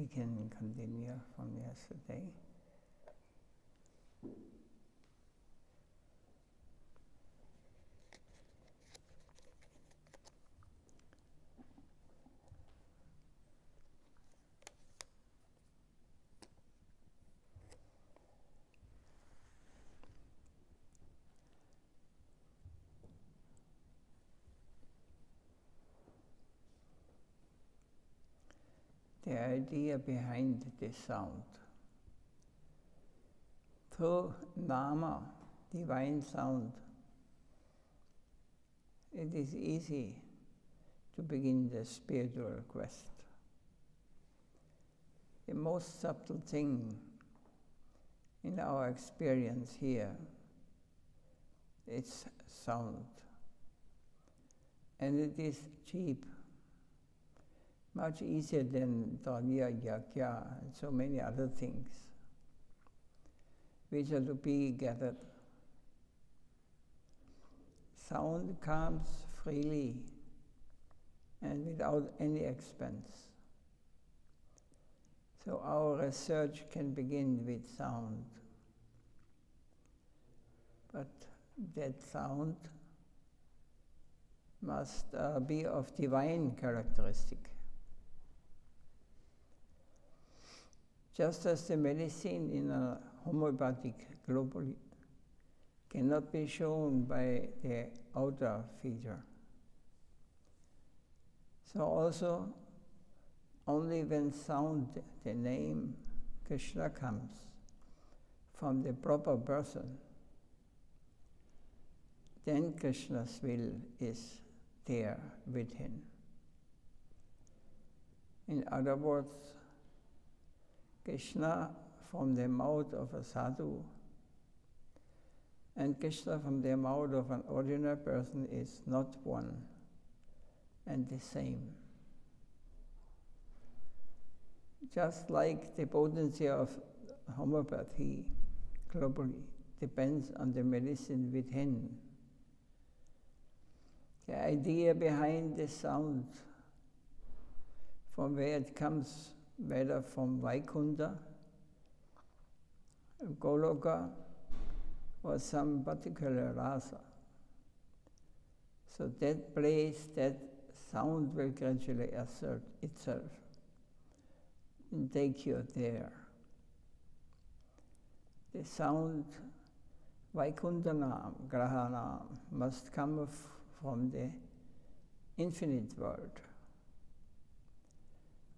We can continue from yesterday. The idea behind this sound. Through Nama, divine sound, it is easy to begin the spiritual quest. The most subtle thing in our experience here is sound. And it is cheap. Much easier than Gaudiya, Yagya, and so many other things which are to be gathered. Sound comes freely and without any expense. So our research can begin with sound. But that sound must be of divine characteristic. Just as the medicine in a homeopathic globally cannot be shown by the outer feature. So also, only when sound, the name Krishna, comes from the proper person, then Krishna's will is there within. In other words, Krishna from the mouth of a sadhu and Krishna from the mouth of an ordinary person is not one and the same. Just like the potency of homeopathy globally depends on the medicine within, the idea behind the sound, from where it comes, whether from Vaikuntha, Goloka, or some particular rasa. So that place, that sound will gradually assert itself and take you there. The sound, Vaikunthanam, Grahanam, must come from the infinite world.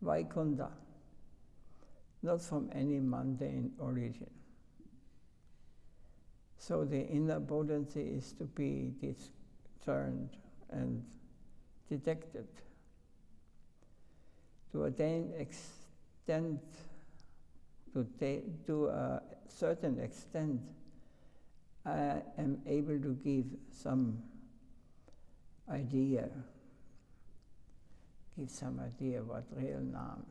Vaikuntha, not from any mundane origin. So the inner potency is to be discerned and detected. To attain extent, to a certain extent, I am able to give some idea, what real Nam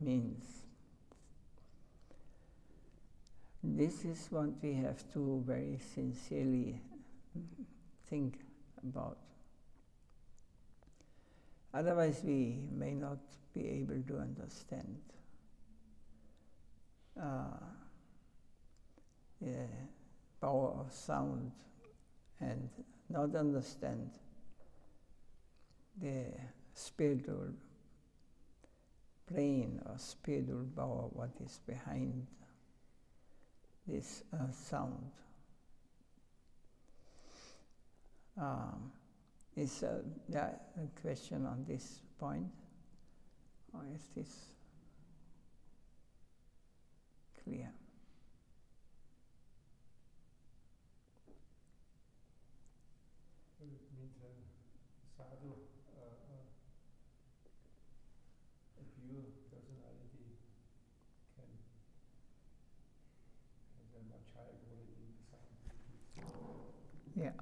means. This is what we have to very sincerely think about. Otherwise we may not be able to understand the power of sound and not understand the spiritual plane or spiritual power, what is behind this sound. Is there a question on this point? Or is this clear? It means sadhu, a pure personality can have a much higher quality in the sound. Yeah.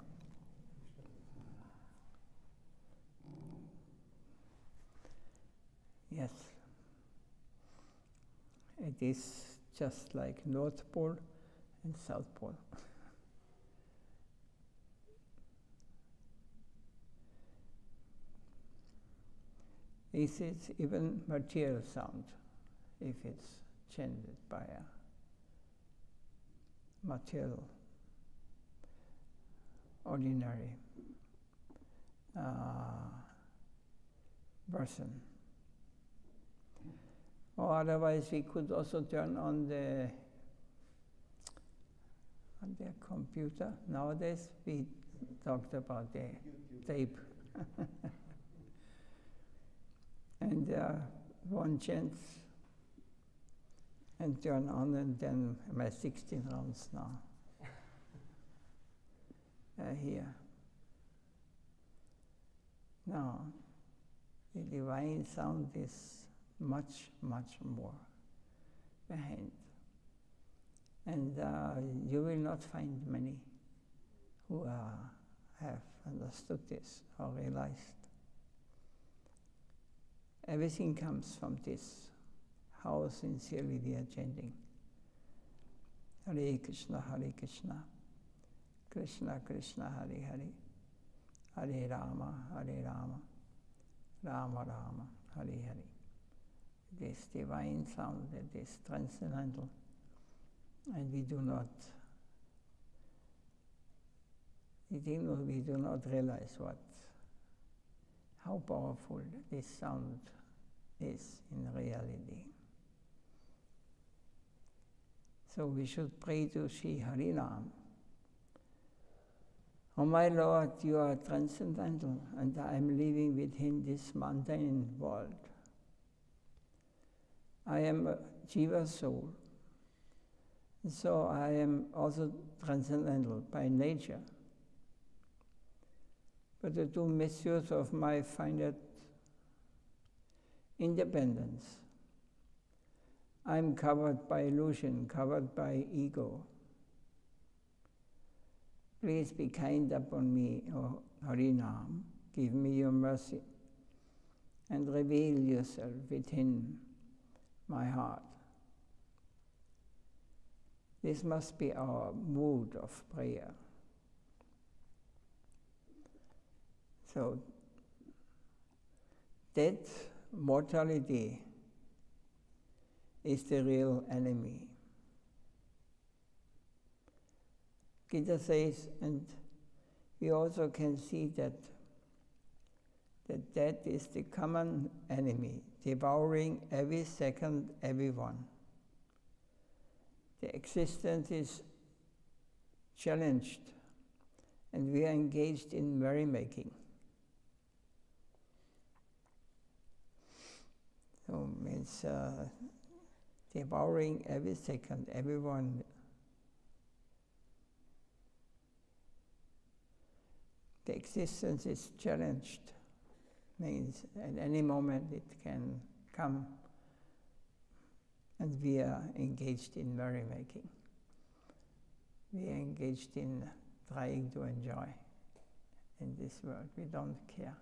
Yes. It is just like North Pole and South Pole. Is it even material sound if it's chanted by a material, ordinary person? Or otherwise we could also turn on the computer. Nowadays we talked about the tape. And one chance and turn on, and then my 16 rounds now here. Now, the divine sound is much, much more behind. And you will not find many who have understood this or realized. Everything comes from this, how sincerely we are chanting. Hare Krishna, Krishna Krishna, Hare Hare, Hare Rama, Rama Rama, Hare Hare. This divine sound that is transcendental, and we do not realize how powerful this sound is in reality. So we should pray to Sri Harinam. Oh my Lord, you are transcendental, and I am living within this mundane world. I am a Jiva soul, so I am also transcendental by nature. But to do misuse of my finite independence, I'm covered by illusion, covered by ego. Please be kind upon me, O Harinam. Give me your mercy and reveal yourself within my heart. This must be our mood of prayer. So, death, mortality is the real enemy. Gita says, and we also can see that death is the common enemy, devouring every second, everyone. The existence is challenged, and we are engaged in merrymaking. So means devouring every second, everyone. The existence is challenged, means at any moment it can come, and we are engaged in merrymaking. We are engaged in trying to enjoy in this world. We don't care.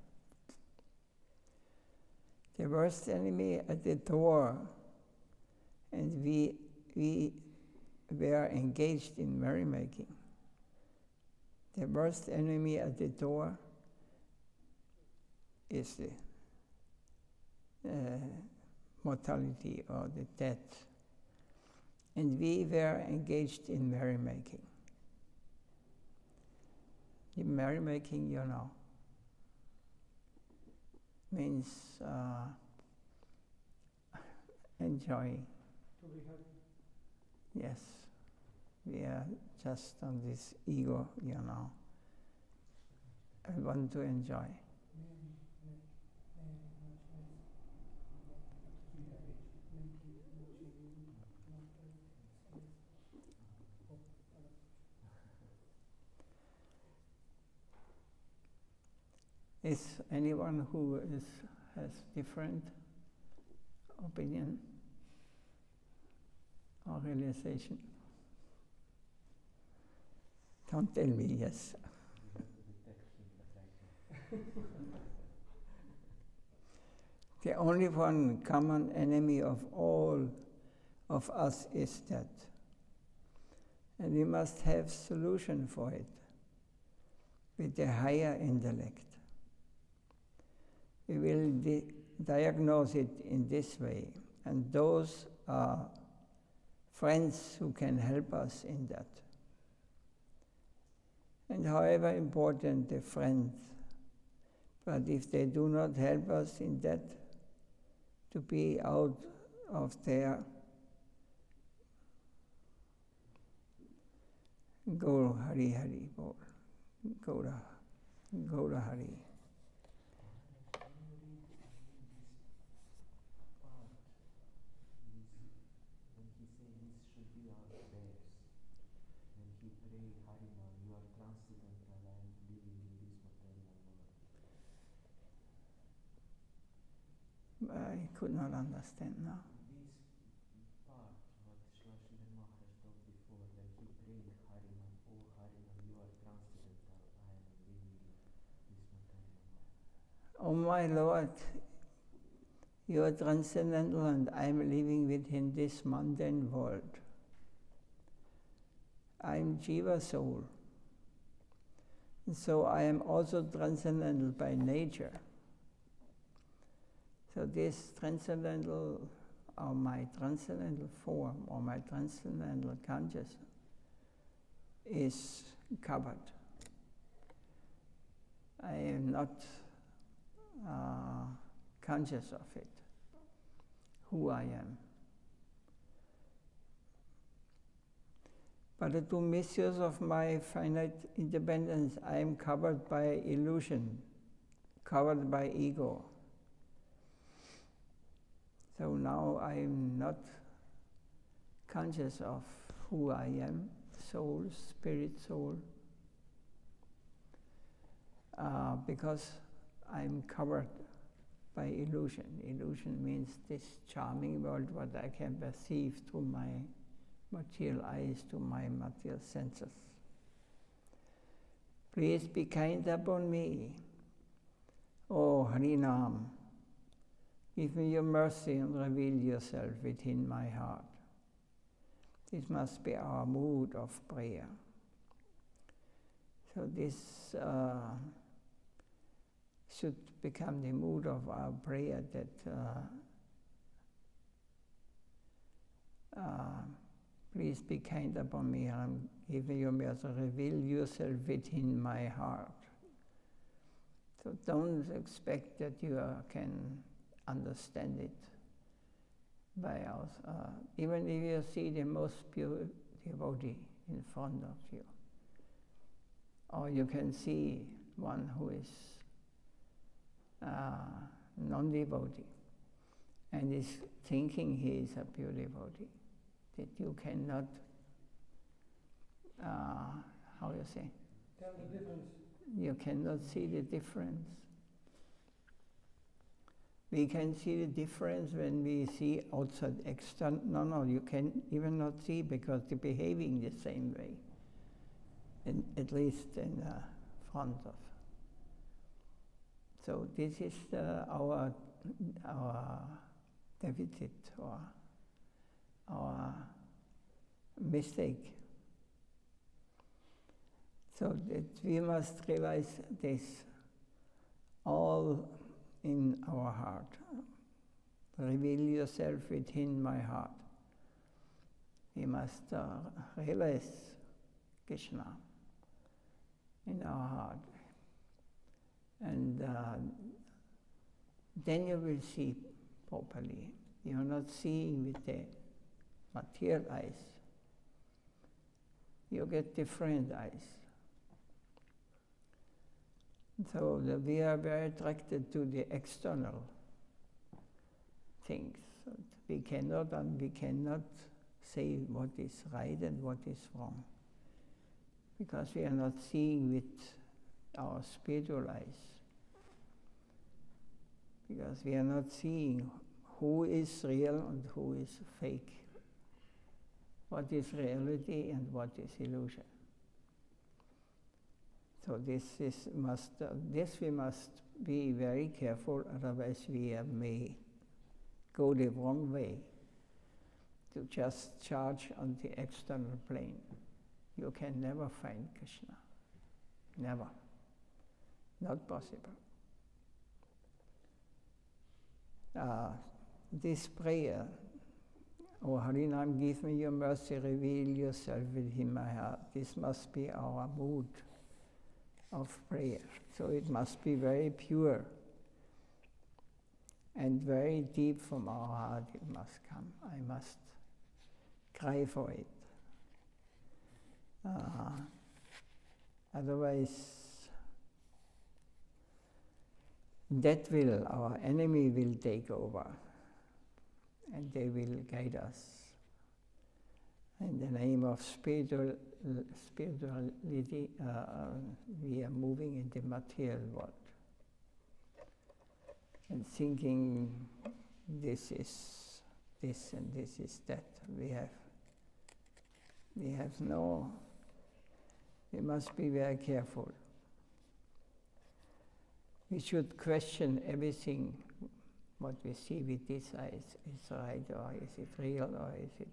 The worst enemy at the door, and we were engaged in merrymaking. The worst enemy at the door is the mortality or the death. And we were engaged in merrymaking. The merrymaking, you know, means enjoying. To be happy. Yes. We are just on this ego, you know. I want to enjoy. Is anyone who has different opinion or realization? Don't tell me yes. The only one common enemy of all of us is death. And we must have solution for it with the higher intellect. We will diagnose it in this way. And those are friends who can help us in that. And however important the friends, but if they do not help us in that, to be out of their Go Hari Hari Bol, Go Hari. I could not understand now. This part, what Srimad Maharaj told before, when he prayed Harinam, oh Harinam, you are transcendental, I am living in this material world. Oh my Lord, you are transcendental and I am living within this mundane world. I am Jiva soul. And so I am also transcendental by nature. So this transcendental, or my transcendental form, or my transcendental consciousness is covered. I am not conscious of it, who I am. But to misuse of my finite independence, I am covered by illusion, covered by ego. So now I am not conscious of who I am, soul, spirit, soul, because I'm covered by illusion. Illusion means this charming world, what I can perceive through my material eyes, to my material senses. Please be kind upon me, O Harinam. Give me your mercy and reveal yourself within my heart. This must be our mood of prayer. So this should become the mood of our prayer, that please be kind upon me, and give me your mercy, reveal yourself within my heart. So don't expect that you can understand it by us. Even if you see the most pure devotee in front of you, or you can see one who is non-devotee and is thinking he is a pure devotee, that you cannot, how you say? Tell the difference. You cannot see the difference. We can see the difference when we see outside external. No, you can even not see, because they're behaving the same way, at least in front of. So this is our deficit, or our mistake. So that we must realize this all in our heart. Reveal yourself within my heart. We must realize Krishna in our heart. And then you will see properly. You are not seeing with the material eyes. You get different eyes. So we are very attracted to the external things. So we cannot say what is right and what is wrong, because we are not seeing with our spiritual eyes. Because we are not seeing who is real and who is fake, what is reality and what is illusion. So this we must be very careful, otherwise we may go the wrong way, to just charge on the external plane. You can never find Krishna. Never. Not possible. this prayer, "O Harinam, give me your mercy, reveal yourself within my heart." This must be our mood of prayer. So it must be very pure and very deep from our heart. It must come. I must cry for it. Otherwise, our enemy will take over, and they will guide us. In the name of spirituality, we are moving in the material world and thinking this is this and this is that. We must be very careful. We should question everything what we see with these eyes. Is right, or is it real, or is it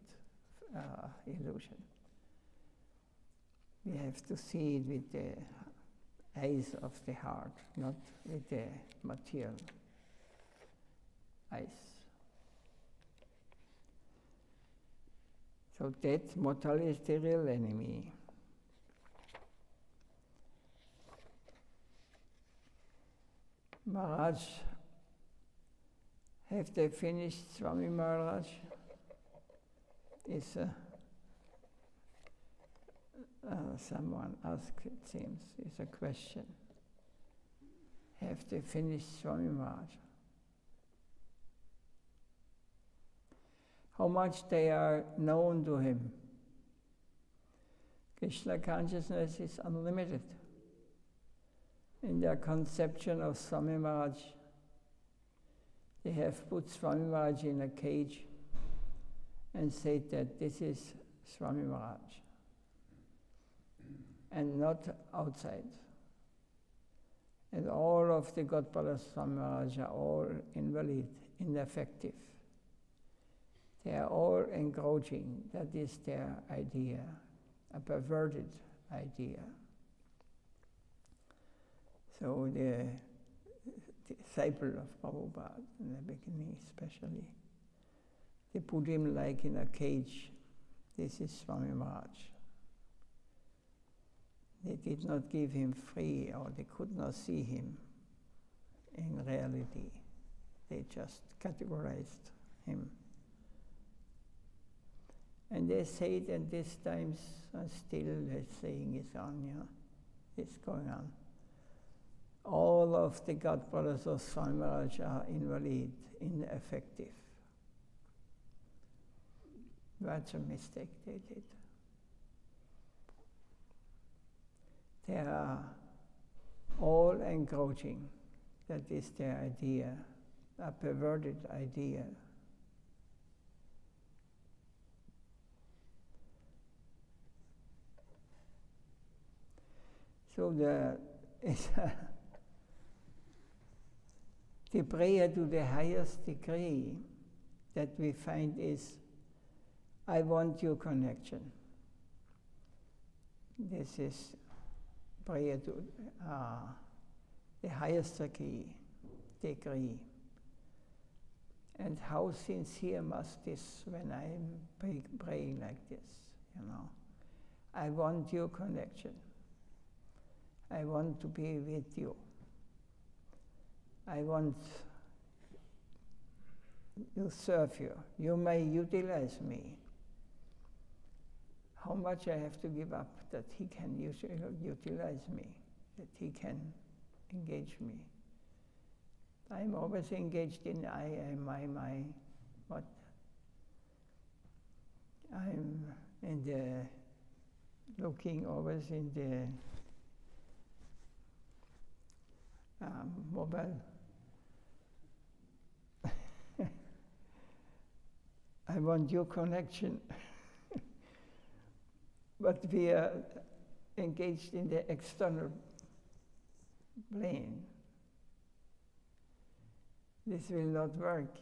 illusion? We have to see it with the eyes of the heart, not with the material eyes. So that mortal is the real enemy. Maharaj, have they finished Swami Maharaj? Someone asked, it seems, is a question. Have they finished Swami Maharaj? How much they are known to him? Krishna consciousness is unlimited. In their conception of Swami Maharaj, they have put Swami Maharaj in a cage and said that this is Swami Maharaj, and not outside. And all of the Godparas Swami Maharaj are all invalid, ineffective. They are all encroaching. That is their idea, a perverted idea. So the disciple of Prabhupada, in the beginning especially, they put him like in a cage. This is Swami Maharaj. They did not give him free, or they could not see him in reality. They just categorized him. And they say it, and these times still they're saying it's on, it's going on. All of the Godbrothers of Swami Maharaj are invalid, ineffective. That's a mistake they did. They are all encroaching. That is their idea, a perverted idea. So the prayer to the highest degree that we find is, I want your connection. This is prayer to the highest degree. And how sincere must this when I'm praying like this, I want your connection. I want to be with you. I want to serve you. You may utilize me. How much I have to give up that he can utilize me, that he can engage me. I'm always engaged in my, what? I'm in the, looking always in the mobile. I want your connection. But we are engaged in the external plane. This will not work,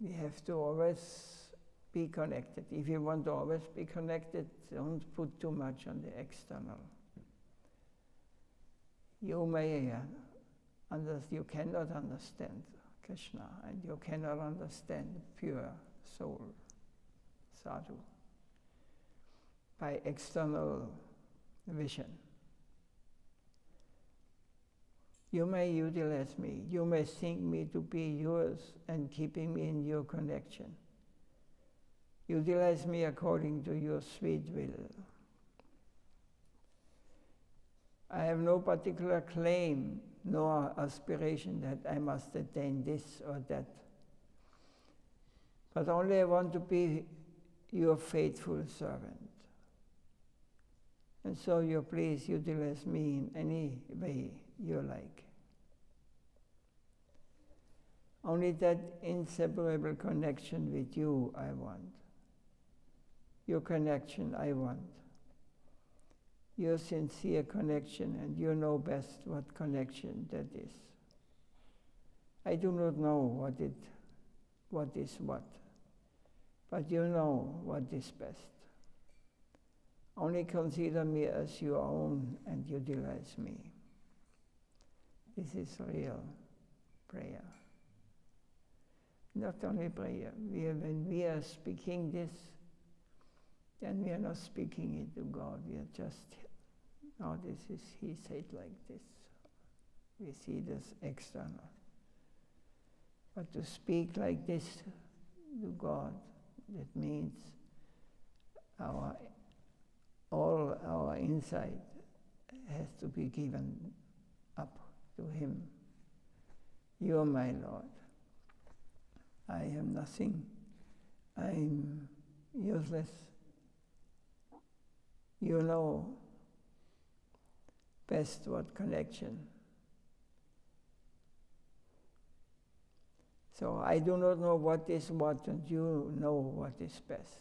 We have to always be connected. If you want to always be connected, don't put too much on the external. You may you cannot understand Krishna, and you cannot understand pure soul, sadhu, by external vision. You may utilize me, you may think me to be yours and keeping me in your connection. Utilize me according to your sweet will. I have no particular claim nor aspiration that I must attain this or that, but only I want to be your faithful servant. And so you please utilize me in any way you like. Only that inseparable connection with you I want. Your connection I want. Your sincere connection, and you know best what connection that is. I do not know what is what, but you know what is best. Only consider me as your own and utilize me. This is real prayer. Not only prayer. When we are speaking this, then we are not speaking it to God. We are just, oh, this is, he said like this. We see this external. But to speak like this to God, that means all our insight has to be given up to Him. You are my Lord. I am nothing. I am useless. You know best what connection. So I do not know what is what, and you know what is best.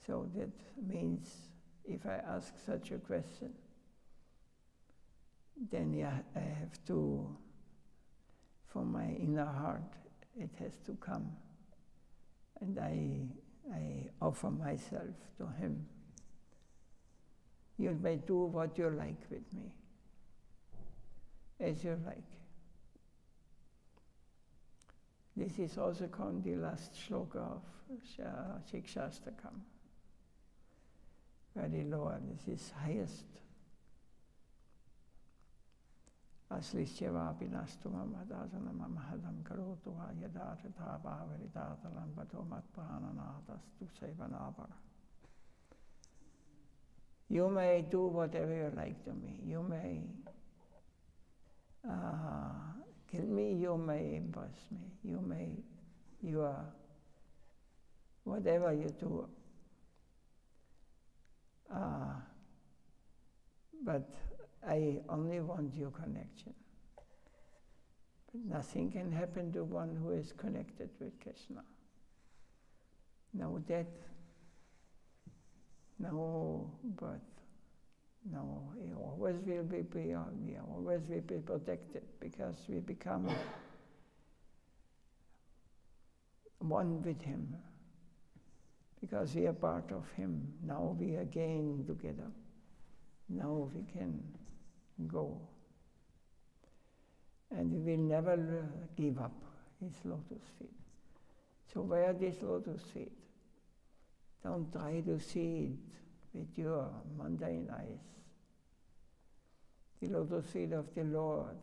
So that means if I ask such a question, then I have to, from my inner heart, it has to come. And I offer myself to Him. You may do what you like with me, as you like. This is also called the last shloka of Shikshastakam. Very lower, this is highest. Aslisyava pinastumam hadasanam mahadam karotuha yadatata bhavaritatam pato matprananatas sevanavara. You may do whatever you like to me. You may kill me, you may embrace me. You are, whatever you do. But I only want your connection. But nothing can happen to one who is connected with Krishna. No death, no birth, no, he always will be beyond, we always will be protected because we become one with Him. Because we are part of Him. Now we are again together. Now we can go. And we will never give up His lotus feet. So wear this lotus feet. Don't try to see it with your mundane eyes. The lotus feet of the Lord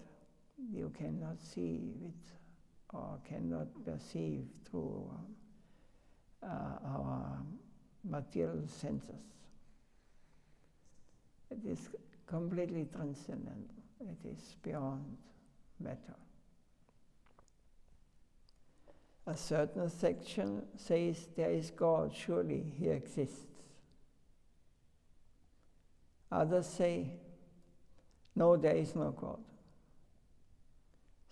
you cannot see with or cannot perceive through our material senses. It is completely transcendental. It is beyond matter. A certain section says there is God, surely He exists. Others say, no, there is no God.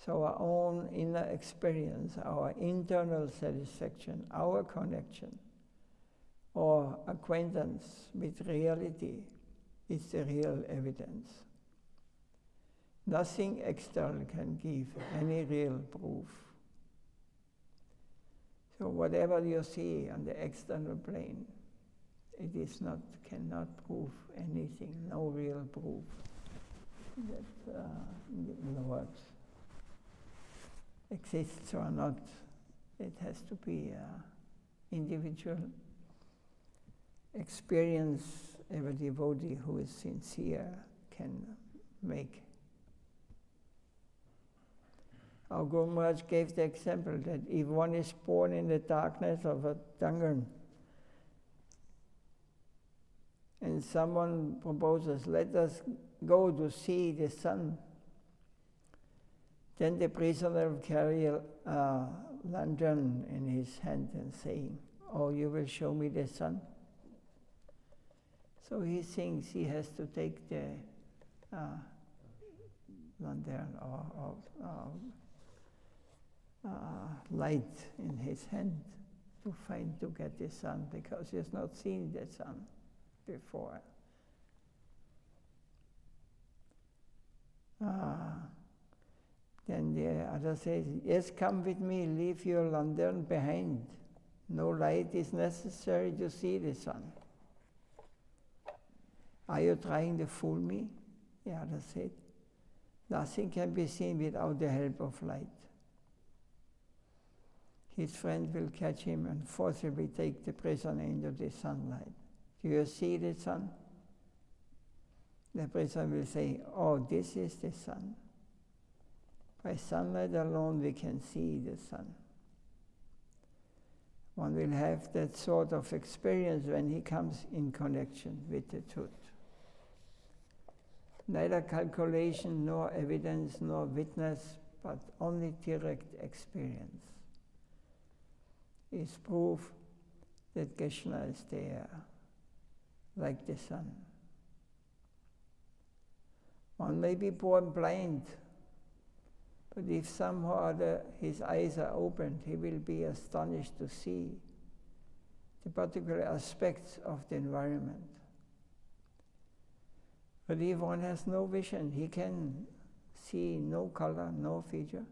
So our own inner experience, our internal satisfaction, our connection, or acquaintance with reality is the real evidence. Nothing external can give any real proof. So whatever you see on the external plane, it is not, cannot prove anything, no real proof. that in the world exists or not. It has to be individual experience every devotee who is sincere can make. Our Guru Maharaj gave the example that if one is born in the darkness of a dungeon and someone proposes, let us go to see the sun, then the prisoner will carry a lantern in his hand and saying, oh, you will show me the sun? So he thinks he has to take the lantern or light in his hand to get the sun, because he has not seen the sun before. Then the other says, yes, come with me, leave your lantern behind. No light is necessary to see the sun. Are you trying to fool me? The other said, nothing can be seen without the help of light. His friend will catch him and forcibly take the prisoner into the sunlight. Do you see the sun? The prisoner will say, oh, this is the sun. By sunlight alone we can see the sun. One will have that sort of experience when he comes in connection with the truth. Neither calculation, nor evidence, nor witness, but only direct experience is proof that Krishna is there, like the sun. One may be born blind, but if somehow or other his eyes are opened, he will be astonished to see the particular aspects of the environment. But if one has no vision, he can see no color, no feature.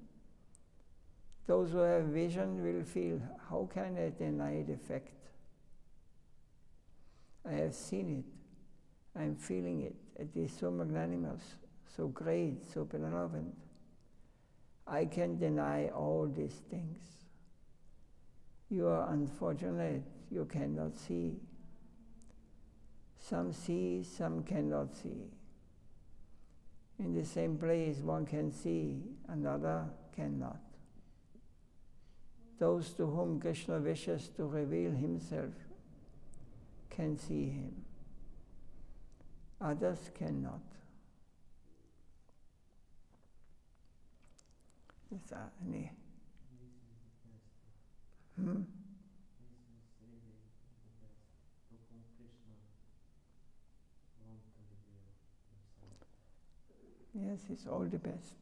Those who have vision will feel, how can I deny the fact? I have seen it, I am feeling it. It is so magnanimous, so great, so benevolent. I can deny all these things. You are unfortunate, you cannot see. Some see, some cannot see. In the same place, one can see, another cannot. Those to whom Krishna wishes to reveal himself can see him. Others cannot. Is there any? Yes, it's all the best.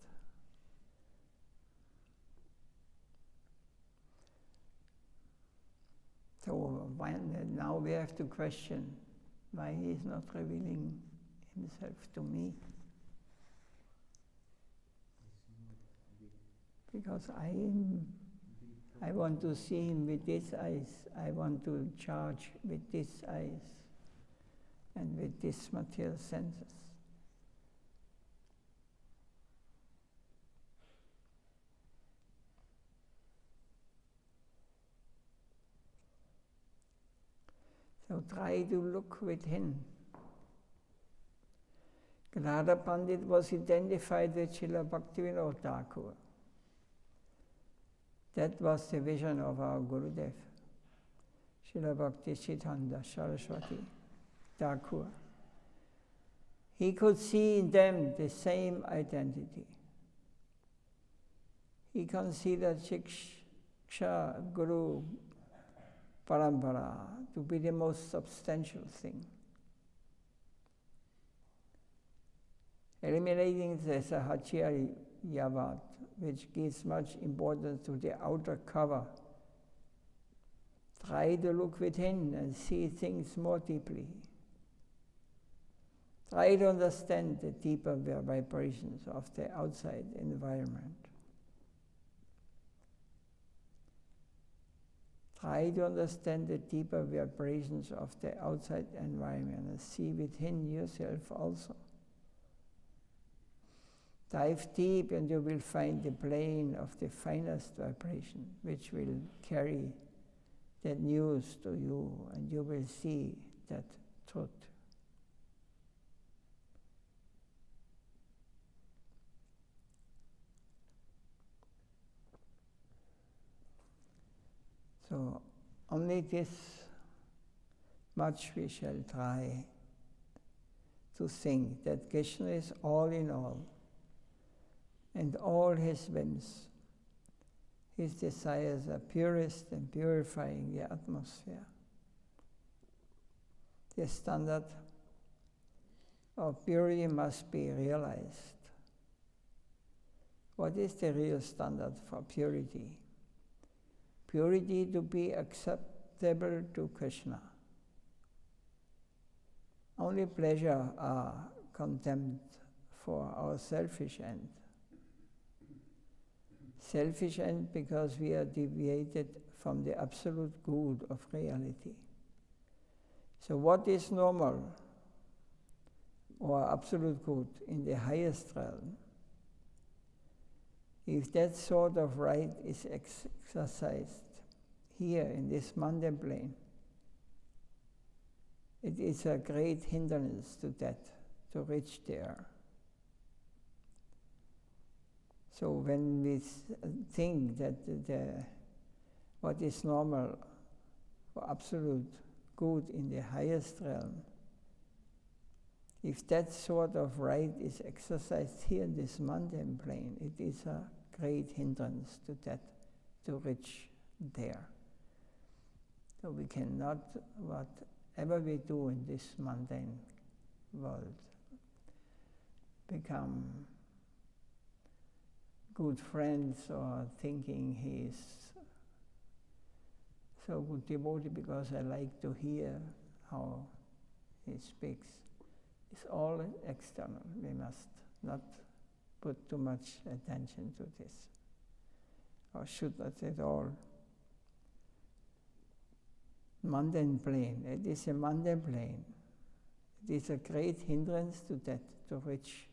So now we have to question why he is not revealing himself to me. Because I want to see him with these eyes. I want to charge with these eyes and with these material senses. So try to look within. Radha Pandit was identified with Srila Bhaktivinoda Thakur. That was the vision of our Gurudev, Srila Bhakti Siddhanta Saraswati Thakur. He could see in them the same identity. He considered Shiksha Guru Parampara to be the most substantial thing. Eliminating the Sahachari Yavad, which gives much importance to the outer cover. Try to look within and see things more deeply. Try to understand the deeper vibrations of the outside environment. Try to understand the deeper vibrations of the outside environment and see within yourself also. Dive deep and you will find the plane of the finest vibration, which will carry that news to you, and you will see that truth. So only this much we shall try to think, that Krishna is all in all, and all his whims, his desires are purest and purifying the atmosphere. The standard of purity must be realized. What is the real standard for purity? Purity to be acceptable to Krishna. Only pleasure are condemned for our selfish end. Selfish end because we are deviated from the absolute good of reality. So what is normal or absolute good in the highest realm? If that sort of right is exercised here in this mundane plane, it is a great hindrance to that, to reach there. So when we think that what is normal or absolute good in the highest realm, if that sort of right is exercised here in this mundane plane, it is a great hindrance to that, to reach there. So we cannot, whatever we do in this mundane world, become good friends or thinking he's so good devotee because I like to hear how he speaks. It's all external. We must not put too much attention to this, or should not at all. Mundane plane, it is a mundane plane. It is a great hindrance to that, to reach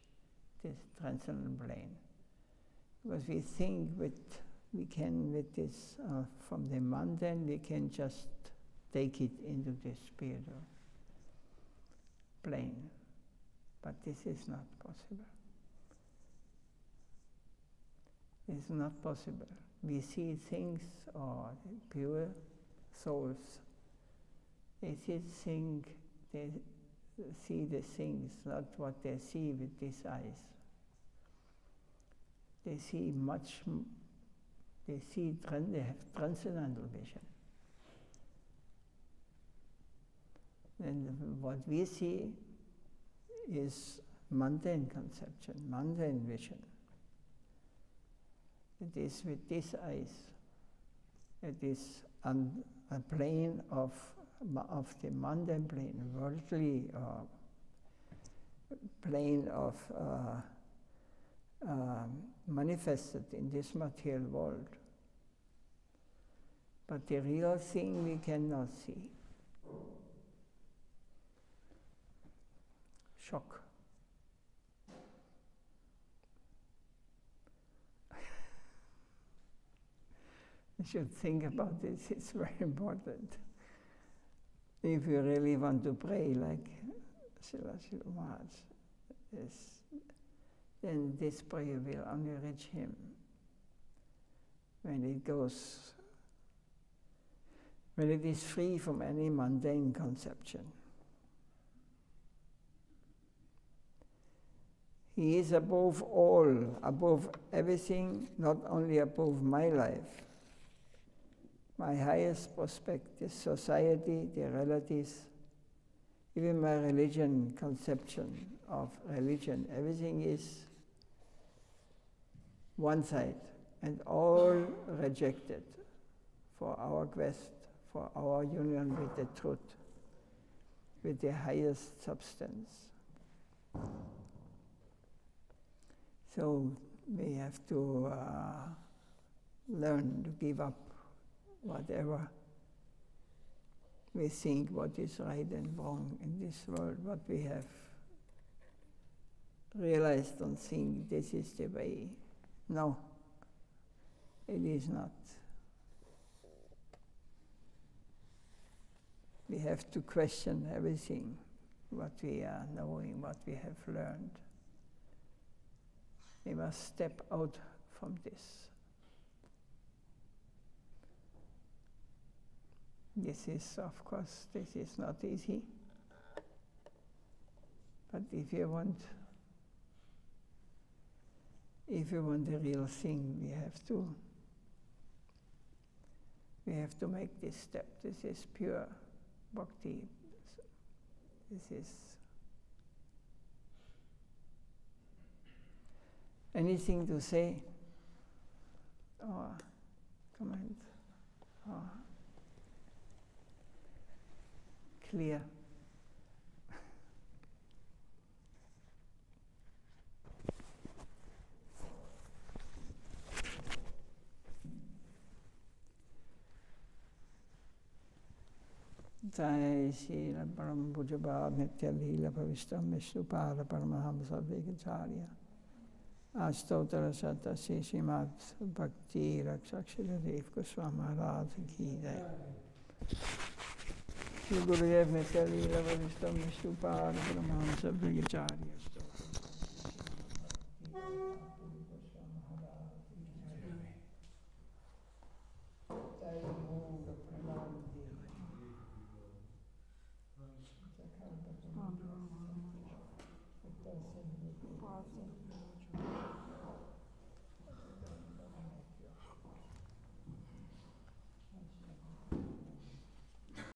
this transcendental plane. Because we think we can, with this, from the mundane, we can just take it into the spiritual plane. But this is not possible. It's not possible. We see things, or pure souls, they see the things, not what they see with these eyes. They see much, they have transcendental vision. And what we see is mundane conception, mundane vision. It is with these eyes. It is on a plane of the mundane plane, worldly plane of manifested in this material world. But the real thing we cannot see. Shock. You should think about this, it's very important. If you really want to pray like Srila Maharaj, then this prayer will only reach him when it is free from any mundane conception. He is above all, above everything, not only above my life, my highest prospect, the society, the relatives, even my religion, conception of religion, everything is one side and all rejected for our quest, for our union with the truth, with the highest substance. So we have to learn to give up whatever we think what is right and wrong in this world, what we have realize, don't think this is the way. No, it is not. We have to question everything, what we are knowing, what we have learned. We must step out from this. This is, of course, this is not easy. But if you want the real thing, we have to make this step. This is pure Bhakti. This is anything to say or comment or clear. Jai Shri Param Pujabha Nitya Leela Bhavistam Vishnupada Paramahamsa Vegacharya Astottara Sata Srimad Bhakti Rakshakshira Goswami Maharaj Ki Jai. Shri Gurudev Nitya Leela Bhavistam Vishnupada Paramahamsa Vegacharya. Jai Guru Pranam.